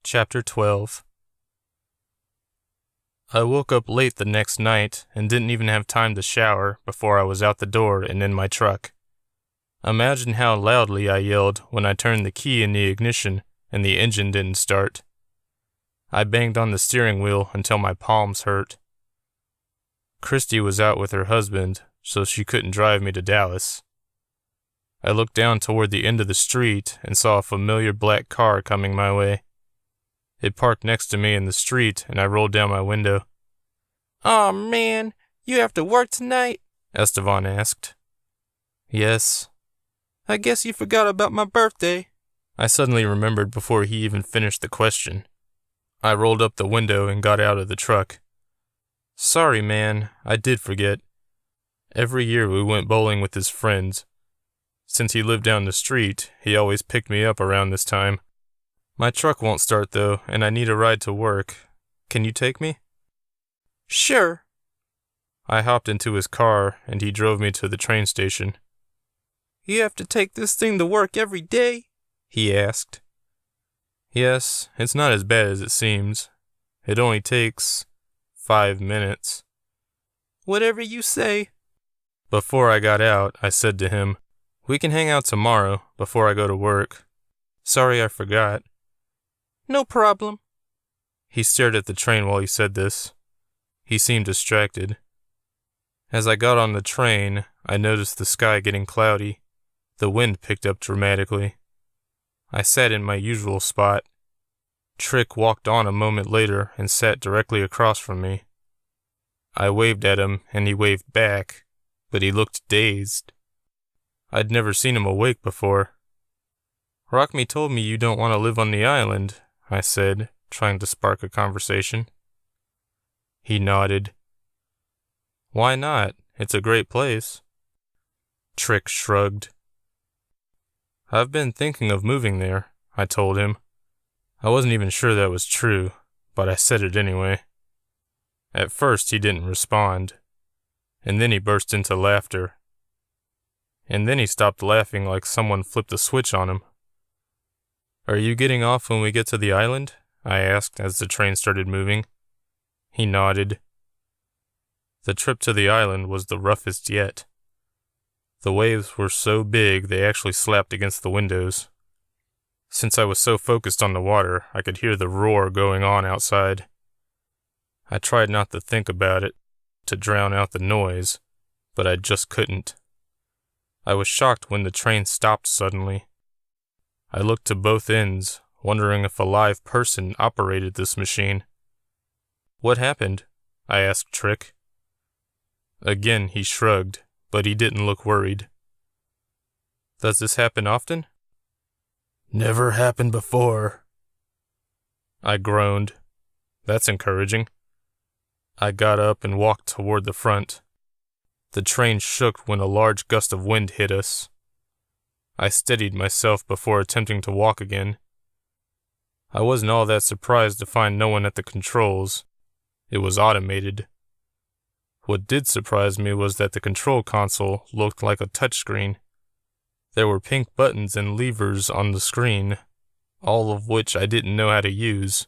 Chapter 12. I woke up late the next night and didn't even have time to shower before I was out the door and in my truck. Imagine how loudly I yelled when I turned the key in the ignition and the engine didn't start. I banged on the steering wheel until my palms hurt. Christy was out with her husband, so she couldn't drive me to Dallas. I looked down toward the end of the street and saw a familiar black car coming my way. It parked next to me in the street, and I rolled down my window. "Aw, man, you have to work tonight?" Esteban asked. Yes. "I guess you forgot about my birthday." I suddenly remembered before he even finished the question. I rolled up the window and got out of the truck. Sorry, man, I did forget. Every year we went bowling with his friends. Since he lived down the street, he always picked me up around this time. My truck won't start though, and I need a ride to work. Can you take me? Sure. I hopped into his car, and he drove me to the train station. You have to take this thing to work every day? He asked. Yes, it's not as bad as it seems. It only takes 5 minutes. Whatever you say. Before I got out, I said to him, "We can hang out tomorrow, before I go to work. Sorry I forgot." No problem. He stared at the train while he said this. He seemed distracted. As I got on the train, I noticed the sky getting cloudy. The wind picked up dramatically. I sat in my usual spot. Trick walked on a moment later and sat directly across from me. I waved at him, and he waved back, but he looked dazed. I'd never seen him awake before. "Rockme told me you don't want to live on the island," I said, trying to spark a conversation. He nodded. "Why not? It's a great place." Trick shrugged. "I've been thinking of moving there," I told him. I wasn't even sure that was true, but I said it anyway. At first he didn't respond, and then he burst into laughter. And then he stopped laughing like someone flipped a switch on him. "Are you getting off when we get to the island?" I asked as the train started moving. He nodded. The trip to the island was the roughest yet. The waves were so big they actually slapped against the windows. Since I was so focused on the water, I could hear the roar going on outside. I tried not to think about it, to drown out the noise, but I just couldn't. I was shocked when the train stopped suddenly. I looked to both ends, wondering if a live person operated this machine. "What happened?" I asked Trick. Again he shrugged, but he didn't look worried. "Does this happen often?" "Never happened before." I groaned. That's encouraging. I got up and walked toward the front. The train shook when a large gust of wind hit us. I steadied myself before attempting to walk again. I wasn't all that surprised to find no one at the controls. It was automated. What did surprise me was that the control console looked like a touchscreen. There were pink buttons and levers on the screen, all of which I didn't know how to use.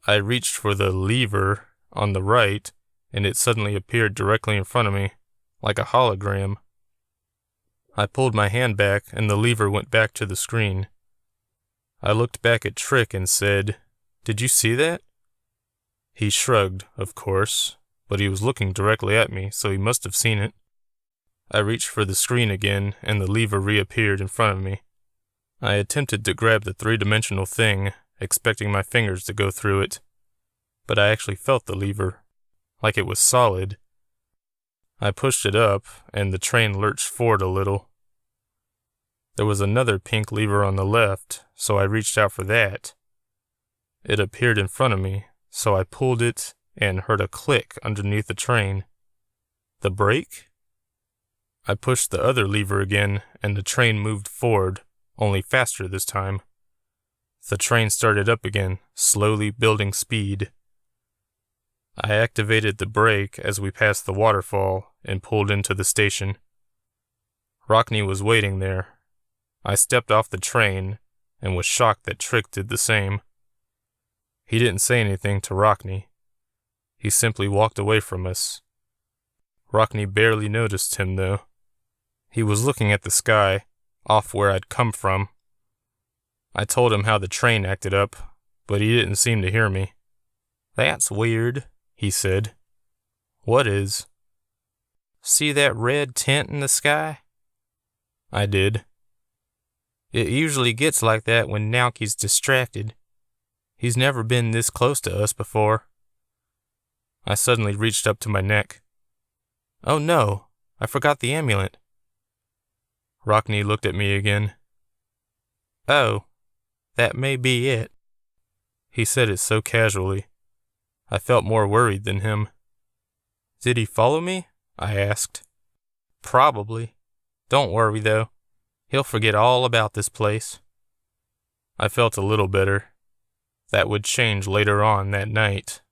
I reached for the lever on the right, and it suddenly appeared directly in front of me, like a hologram. I pulled my hand back, and the lever went back to the screen. I looked back at Trick and said, "Did you see that?" He shrugged, of course, but he was looking directly at me, so he must have seen it. I reached for the screen again, and the lever reappeared in front of me. I attempted to grab the three-dimensional thing, expecting my fingers to go through it, but I actually felt the lever, like it was solid. I pushed it up, and the train lurched forward a little. There was another pink lever on the left, so I reached out for that. It appeared in front of me, so I pulled it and heard a click underneath the train. The brake? I pushed the other lever again, and the train moved forward, only faster this time. The train started up again, slowly building speed. I activated the brake as we passed the waterfall and pulled into the station. Rockne was waiting there. I stepped off the train and was shocked that Trick did the same. He didn't say anything to Rockney. He simply walked away from us. Rockney barely noticed him, though. He was looking at the sky, off where I'd come from. I told him how the train acted up, but he didn't seem to hear me. That's weird, he said. What is? See that red tent in the sky? I did. It usually gets like that when Naoki's distracted. He's never been this close to us before. I suddenly reached up to my neck. Oh no, I forgot the amulet. Rockney looked at me again. Oh, that may be it. He said it so casually. I felt more worried than him. Did he follow me? I asked. Probably. Don't worry, though. He'll forget all about this place. I felt a little better. That would change later on that night.